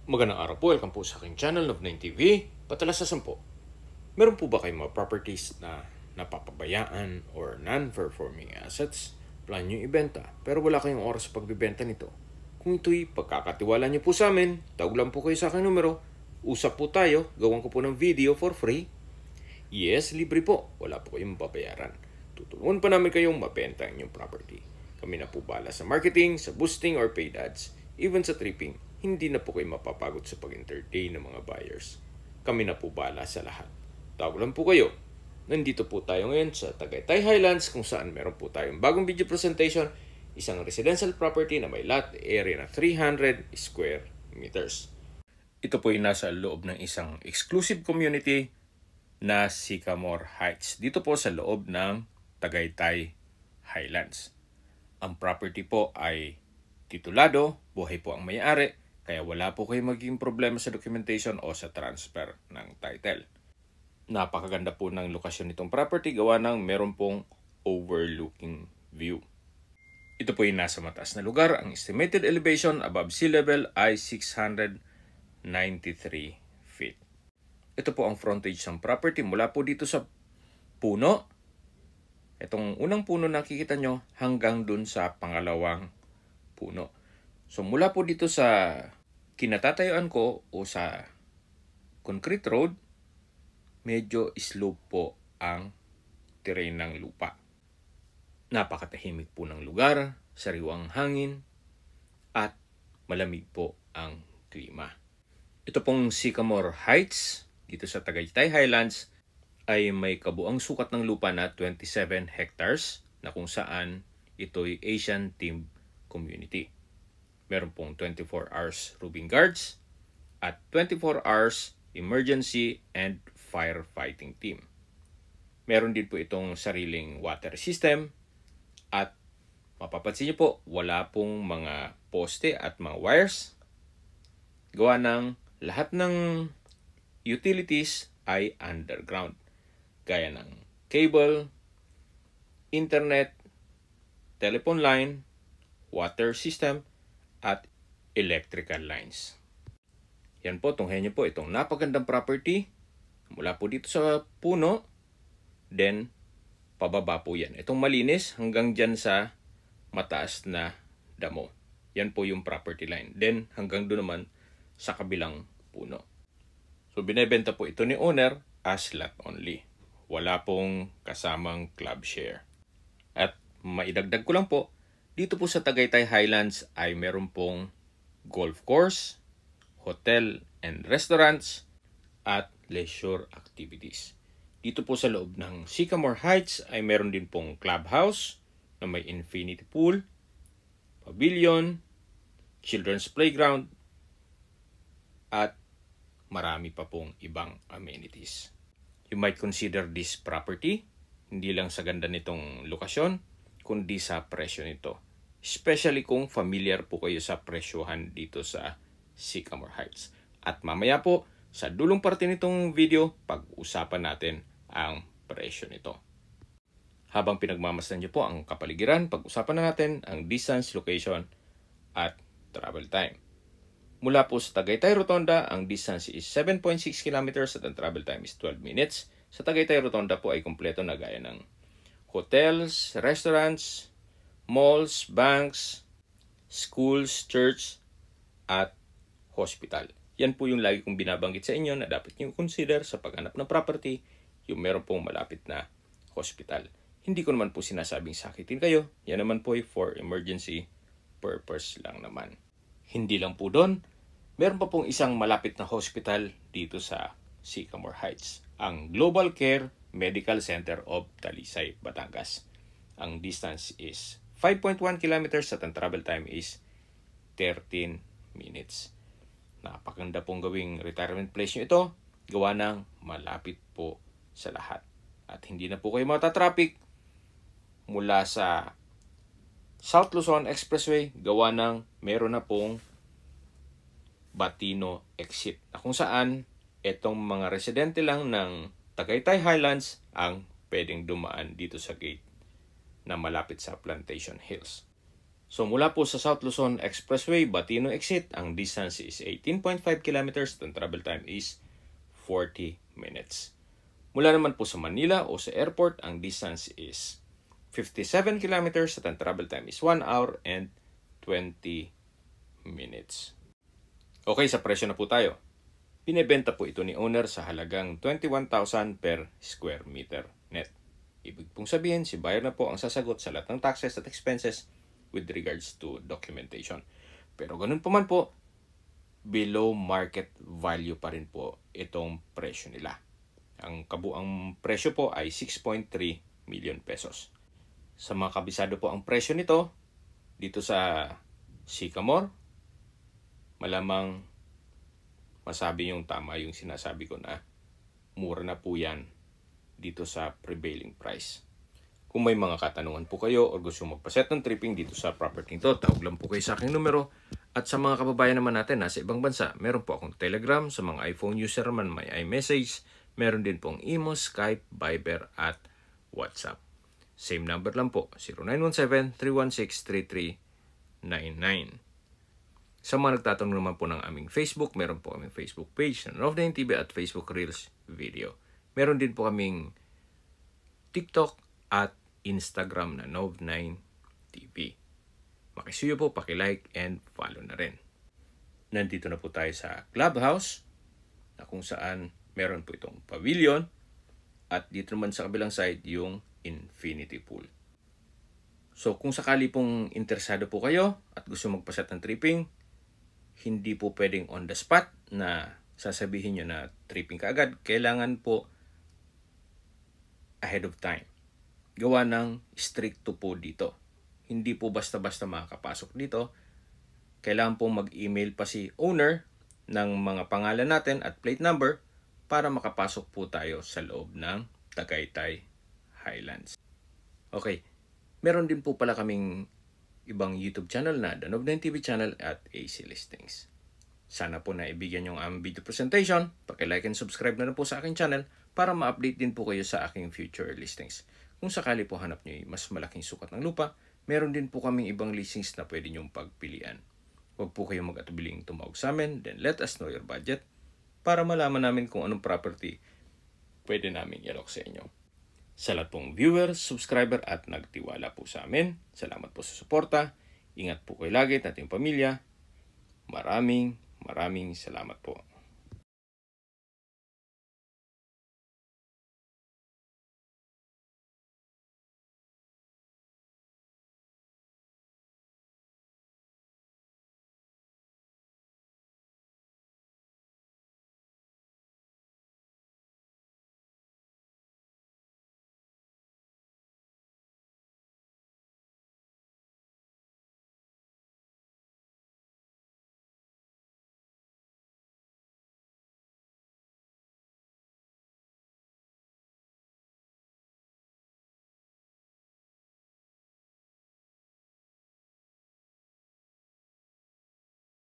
Magandang araw po, welcome po sa aking channel of 9TV, Patalasasan po. Meron po ba kayong mga properties na napapabayaan or non-performing assets? Plan nyo ibenta pero wala kayong oras sa pagbibenta nito. Kung ito'y pagkakatiwala nyo po sa amin, tawag lang po kayo sa aking numero, usap po tayo, gawan ko po ng video for free. Yes, libre po, wala po kayong babayaran. Tutulungan pa namin kayong mabenta ang inyong property. Kami na po bala sa marketing, sa boosting or paid ads, even sa tripping. Hindi na po kayo mapapagod sa pag-entertain ng mga buyers. Kami na po bala sa lahat. Tawag lang po kayo. Nandito po tayo ngayon sa Tagaytay Highlands kung saan meron po tayong bagong video presentation, isang residential property na may lot area na 300 square meters. Ito po ay nasa loob ng isang exclusive community na Sycamore Heights. Dito po sa loob ng Tagaytay Highlands. Ang property po ay titulado, buhay po ang may-ari, kaya wala po kayo magiging problema sa documentation o sa transfer ng title. Napakaganda po ng lokasyon nitong property gawa ng meron pong overlooking view. Ito po ay nasa mataas na lugar. Ang estimated elevation above sea level ay 693 feet. Ito po ang frontage ng property mula po dito sa puno. Itong unang puno nakikita nyo hanggang dun sa pangalawang puno. So mula po dito sa kinatatayuan ko o sa concrete road, medyo slope po ang terrain ng lupa. Napakatahimik po ng lugar, sariwang hangin, at malamig po ang klima. Ito pong Sycamore Heights, dito sa Tagaytay Highlands, ay may kabuang sukat ng lupa na 27 hectares na kung saan ito'y Asian Team Community. Meron pong 24 hours roving guards at 24 hours emergency and firefighting team. Meron din po itong sariling water system at mapapansin niyo po wala pong mga poste at mga wires. Gawa ng lahat ng utilities ay underground. Gaya ng cable, internet, telephone line, water system, at electrical lines. Yan po, tunghayan niyo po itong napagandang property. Mula po dito sa puno, then pababa po yan. Itong malinis hanggang dyan sa mataas na damo. Yan po yung property line. Then hanggang doon naman sa kabilang puno. So binebenta po ito ni owner as lot only. Wala pong kasamang club share. At maidagdag ko lang po, dito po sa Tagaytay Highlands ay meron pong golf course, hotel and restaurants, at leisure activities. Dito po sa loob ng Sycamore Heights ay meron din pong clubhouse na may infinity pool, pavilion, children's playground, at marami pa pong ibang amenities. You might consider this property, hindi lang sa ganda nitong lokasyon, kundi sa presyo nito. Especially kung familiar po kayo sa presyohan dito sa Sycamore Heights. At mamaya po, sa dulong parte nitong video, pag-usapan natin ang presyo nito. Habang pinagmamasdan niyo po ang kapaligiran, pag-usapan na natin ang distance, location, at travel time. Mula po sa Tagaytay Rotonda, ang distance is 7.6 kilometers at ang travel time is 12 minutes. Sa Tagaytay Rotonda po ay kumpleto na gaya ng hotels, restaurants, malls, banks, schools, church, at hospital. Yan po yung lagi kong binabanggit sa inyo na dapat nyo consider sa paghanap ng property, yung meron pong malapit na hospital. Hindi ko naman po sinasabing sakitin kayo. Yan naman po ay for emergency purpose lang naman. Hindi lang po doon, meron pa pong isang malapit na hospital dito sa Sycamore Heights, ang Global Care Medical Center of Talisay, Batangas. Ang distance is 5.1 kilometers at ang travel time is 13 minutes. Napakaganda pong gawing retirement place nyo ito. Gawa ng malapit po sa lahat. At hindi na po kayo matatraffic mula sa South Luzon Expressway. Gawa ng meron na pong Batino exit na kung saan itong mga residente lang ng Tagaytay Highlands ang pwedeng dumaan dito sa gate na malapit sa Plantation Hills. So mula po sa South Luzon Expressway, Batino exit, ang distance is 18.5 kilometers, the travel time is 40 minutes. Mula naman po sa Manila o sa airport, ang distance is 57 kilometers at ang travel time is 1 hour and 20 minutes. Okay, sa presyo na po tayo. Binebenta po ito ni owner sa halagang 21,000 per square meter net. Ibig pong sabihin, si buyer na po ang sasagot sa lahat ng taxes at expenses with regards to documentation. Pero ganun pa man po, below market value pa rin po itong presyo nila. Ang kabuang presyo po ay 6.3 million pesos. Sa mga kabisado po ang presyo nito, dito sa Sycamore, malamang masabi yung tama yung sinasabi ko na mura na po yan dito sa prevailing price. Kung may mga katanungan po kayo o gusto magpaset ng tripping dito sa property nito, tawag lang po kayo sa aking numero. At sa mga kababayan naman natin nasa ibang bansa, meron po akong Telegram. Sa mga iPhone user man may iMessage. Meron din pong Imo, Skype, Viber at WhatsApp. Same number lang po, 0917-316-3399. Sa mga nagtatanong naman po ng aming Facebook, meron po kaming Facebook page na Nov9 TV at Facebook Reels Video. Meron din po kaming TikTok at Instagram na Nov9 TV. Makisuyo po, pakilike and follow na rin. Nandito na po tayo sa clubhouse na kung saan meron po itong pavilion at dito naman sa kabilang side yung infinity pool. So kung sakali pong interesado po kayo at gusto magpaset ng tripping, hindi po pwedeng on the spot na sasabihin nyo na tripping ka agad. Kailangan po ahead of time. Gawa ng stricto po dito. Hindi po basta-basta makakapasok dito. Kailangan po mag-email pa si owner ng mga pangalan natin at plate number para makapasok po tayo sa loob ng Tagaytay Highlands. Okay, meron din po pala kaming ibang YouTube channel na The Nov9 TV channel at AC Listings. Sana po na ibigyan yung aming video presentation. Paki-like and subscribe na po sa aking channel para ma-update din po kayo sa aking future listings. Kung sakali po hanap nyo yung mas malaking sukat ng lupa, meron din po kaming ibang listings na pwede nyong pagpilian. Huwag po kayong mag-atubiling tumawag sa amin, then let us know your budget para malaman namin kung anong property pwede namin i-alok sa inyo. Sa lahat pong viewers, subscriber at nagtiwala po sa amin, salamat po sa suporta. Ingat po kayo lagi at ating pamilya. Maraming salamat po.